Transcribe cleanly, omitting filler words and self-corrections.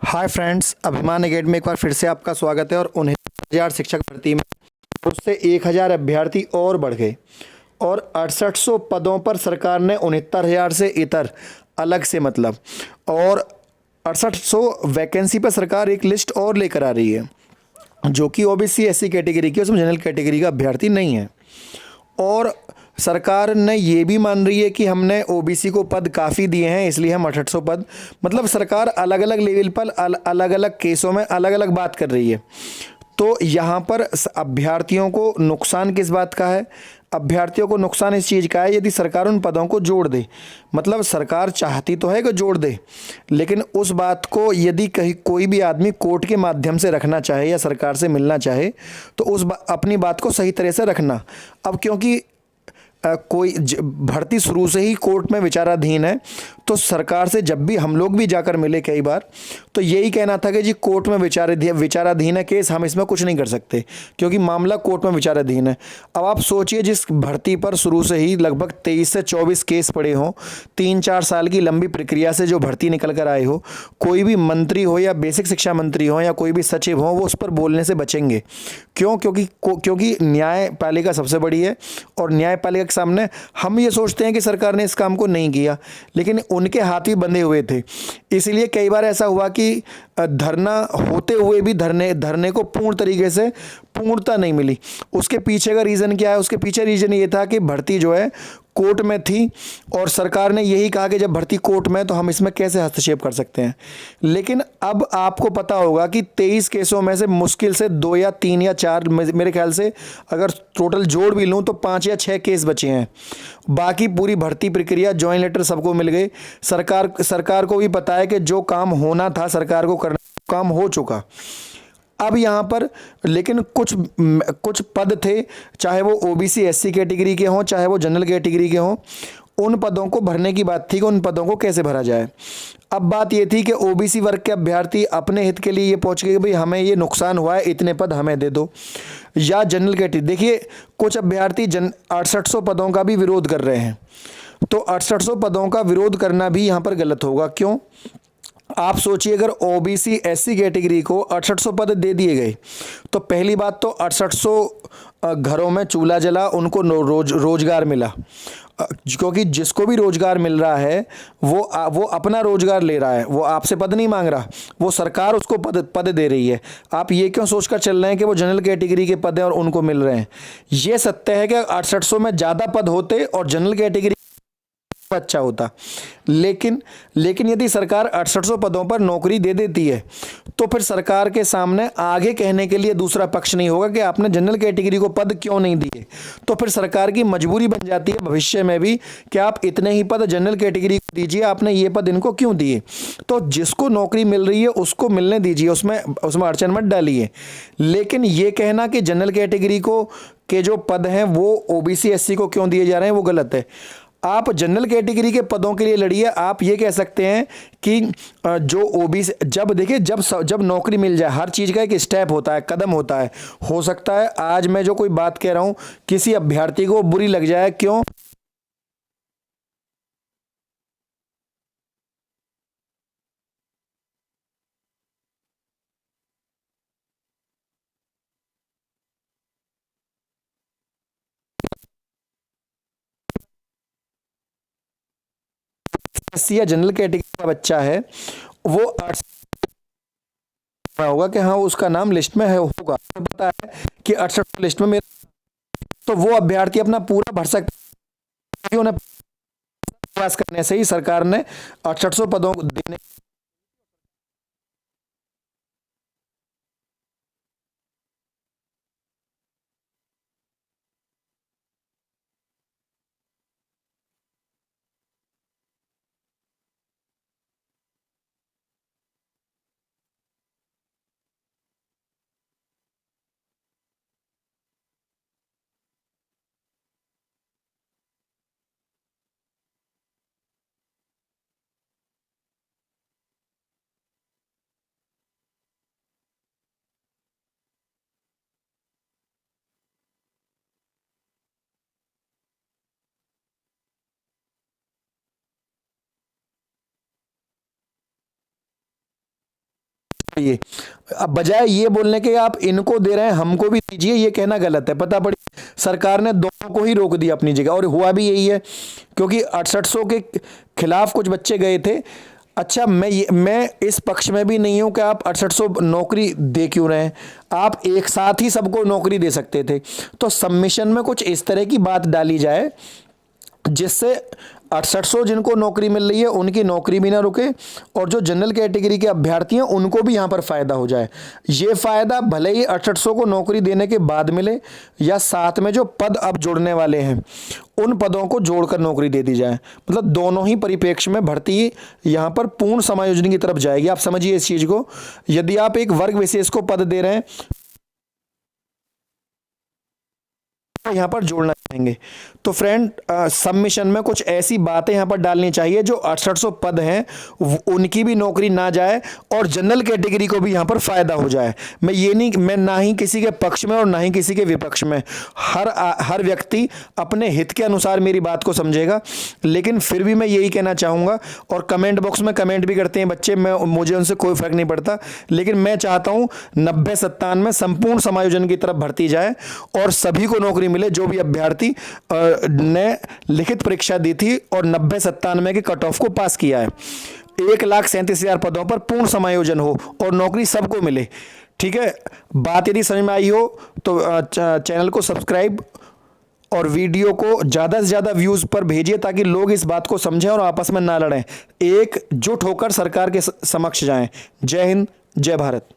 Hi friends, अभिमान academy में एक बार फिर से आपका स्वागत है। और 19,000 शिक्षक भर्ती में उससे 1,000 अभ्यर्थी और बढ़ गए और 6800 पदों पर सरकार ने 69,000 से इतर अलग से मतलब और 6800 वैकेंसी पर सरकार एक लिस्ट और लेकर आ रही है जो कि ओबीसी एससी कैटेगरी की, उसमें जनरल कैटेगरी का अभ्यर्थी नहीं है। और सरकार ने ये भी मान रही है कि हमने ओबीसी को पद काफ़ी दिए हैं, इसलिए हम 6800 पद, मतलब सरकार अलग अलग लेवल पर अलग अलग केसों में अलग अलग बात कर रही है। तो यहाँ पर अभ्यर्थियों को नुकसान किस बात का है? अभ्यर्थियों को नुकसान इस चीज़ का है यदि सरकार उन पदों को जोड़ दे। मतलब सरकार चाहती तो है कि जोड़ दे, लेकिन उस बात को यदि कहीं कोई भी आदमी कोर्ट के माध्यम से रखना चाहे या सरकार से मिलना चाहे तो अपनी बात को सही तरह से रखना। अब क्योंकि कोई भर्ती शुरू से ही कोर्ट में विचाराधीन है, तो सरकार से जब भी हम लोग भी जाकर मिले कई बार, तो यही कहना था कि जी कोर्ट में विचाराधीन है केस, हम इसमें कुछ नहीं कर सकते क्योंकि मामला कोर्ट में विचाराधीन है। अब आप सोचिए, जिस भर्ती पर शुरू से ही लगभग 23 से 24 केस पड़े हों, 3-4 साल की लंबी प्रक्रिया से जो भर्ती निकल कर आए हो, कोई भी मंत्री हो या बेसिक शिक्षा मंत्री हो या कोई भी सचिव हो, वो उस पर बोलने से बचेंगे। क्यों? क्योंकि न्यायपालिका सबसे बड़ी है और न्यायपालिका के सामने हम ये सोचते हैं कि सरकार ने इस काम को नहीं किया, लेकिन उनके हाथ भी बंधे हुए थे। इसलिए कई बार ऐसा हुआ कि धरना होते हुए भी धरने को पूर्ण तरीके से पूर्णता नहीं मिली। उसके पीछे का रीज़न क्या है? उसके पीछे रीज़न ये था कि भर्ती जो है कोर्ट में थी और सरकार ने यही कहा कि जब भर्ती कोर्ट में है तो हम इसमें कैसे हस्तक्षेप कर सकते हैं। लेकिन अब आपको पता होगा कि 23 केसों में से मुश्किल से 2 या 3 या 4, मेरे ख्याल से अगर टोटल जोड़ भी लूँ तो 5 या 6 केस बचे हैं। बाकी पूरी भर्ती प्रक्रिया, जॉइंट लेटर सबको मिल गए। सरकार को भी पता है कि जो काम होना था सरकार को करना, काम हो चुका। अब यहाँ पर लेकिन कुछ कुछ पद थे, चाहे वो ओबीसी एससी कैटेगरी के हों चाहे वो जनरल कैटेगरी के हों, उन पदों को भरने की बात थी कि उन पदों को कैसे भरा जाए। अब बात ये थी कि ओबीसी वर्ग के अभ्यर्थी अपने हित के लिए ये पहुंच गए कि भाई हमें ये नुकसान हुआ है, इतने पद हमें दे दो। या जनरल कैटेगरी, देखिए कुछ अभ्यर्थी 6800 पदों का भी विरोध कर रहे हैं, तो 6800 पदों का विरोध करना भी यहाँ पर गलत होगा। क्यों? आप सोचिए, अगर ओबीसी एससी कैटेगरी को 6800 पद दे दिए गए तो पहली बात तो 6800 घरों में चूल्हा जला, उनको रोजगार मिला। क्योंकि जिसको भी रोजगार मिल रहा है वो अपना रोजगार ले रहा है, वो आपसे पद नहीं मांग रहा, वो सरकार उसको पद दे रही है। आप ये क्यों सोचकर चल रहे हैं कि वो जनरल कैटेगरी के पद हैं और उनको मिल रहे हैं? ये सत्य है कि 6800 में ज़्यादा पद होते और जनरल कैटेगरी अच्छा होता। लेकिन यदि सरकार 6800 पदों पर नौकरी दे देती है तो फिर सरकार के सामने आगे कहने के लिए दूसरा पक्ष नहीं होगा कि आपने जनरल कैटेगरी को पद क्यों नहीं दिए। तो फिर सरकार की मजबूरी बन जाती है भविष्य में भी कि आप इतने ही पद जनरल कैटेगरी को दीजिए, आपने ये पद इनको क्यों दिए। तो जिसको नौकरी मिल रही है उसको मिलने दीजिए, उसमें उसमें अड़चन मत डालिए। लेकिन ये कहना कि जनरल कैटेगरी को के जो पद हैं वो ओबीसी एससी को क्यों दिए जा रहे हैं, वो गलत है। आप जनरल कैटेगरी के पदों के लिए लड़िए। आप ये कह सकते हैं कि जो ओबीसी, जब देखिए जब नौकरी मिल जाए, हर चीज़ का एक स्टेप होता है, कदम होता है। हो सकता है आज मैं जो कोई बात कह रहा हूँ किसी अभ्यर्थी को बुरी लग जाए। क्यों? एससी या जनरल कैटेगरी का बच्चा है, वो होगा कि हाँ उसका नाम लिस्ट में है, होगा, तो पता है कि 68 लिस्ट में मेरा, तो वो अभ्यर्थी अपना पूरा भर सकता है। उन्हें प्रयास करने से ही सरकार ने 6800 पदों को देने छोड़िए। अब बजाय ये बोलने के आप इनको दे रहे हैं हमको भी दीजिए, ये कहना गलत है। पता पड़ी सरकार ने दोनों को ही रोक दिया अपनी जगह, और हुआ भी यही है, क्योंकि 6800 के खिलाफ कुछ बच्चे गए थे। अच्छा, मैं इस पक्ष में भी नहीं हूं कि आप 6800 नौकरी दे क्यों रहे हैं, आप एक साथ ही सबको नौकरी दे सकते थे। तो सबमिशन में कुछ इस तरह की बात डाली जाए जिससे 6800 जिनको नौकरी मिल रही है उनकी नौकरी भी ना रुके, और जो जनरल कैटेगरी के अभ्यर्थी हैं उनको भी यहाँ पर फ़ायदा हो जाए। ये फ़ायदा भले ही 6800 को नौकरी देने के बाद मिले, या साथ में जो पद अब जुड़ने वाले हैं उन पदों को जोड़कर नौकरी दे दी जाए। मतलब दोनों ही परिप्रेक्ष्य में भर्ती यहाँ पर पूर्ण समायोजन की तरफ जाएगी। आप समझिए इस चीज़ को। यदि आप एक वर्ग विशेष को पद दे रहे हैं, यहाँ पर जोड़ना चाहेंगे, तो फ्रेंड सबमिशन में कुछ ऐसी बातें यहाँ पर डालनी चाहिए जो 6800 पद हैं उनकी भी नौकरी ना जाए और जनरल कैटेगरी को भी यहाँ पर फायदा हो जाए। मैं ना ही किसी के पक्ष में और ना ही किसी के विपक्ष में, हर व्यक्ति अपने हित के अनुसार मेरी बात को समझेगा। लेकिन फिर भी मैं यही कहना चाहूँगा, और कमेंट बॉक्स में कमेंट भी करते हैं बच्चे, मुझे उनसे कोई फर्क नहीं पड़ता, लेकिन मैं चाहता हूँ 90-97 में संपूर्ण समायोजन की तरफ भर्ती जाए और सभी को नौकरी मिले जो भी अभ्यर्थी ने लिखित परीक्षा दी थी और 90-97 के कट ऑफ को पास किया है। 1,37,000 पदों पर पूर्ण समायोजन हो और नौकरी सबको मिले। ठीक है, बात यदि समझ में आई हो तो चैनल को सब्सक्राइब और वीडियो को ज़्यादा से ज़्यादा व्यूज़ पर भेजिए ताकि लोग इस बात को समझें और आपस में ना लड़ें, एकजुट होकर सरकार के समक्ष जाएं। जय हिंद, जय भारत।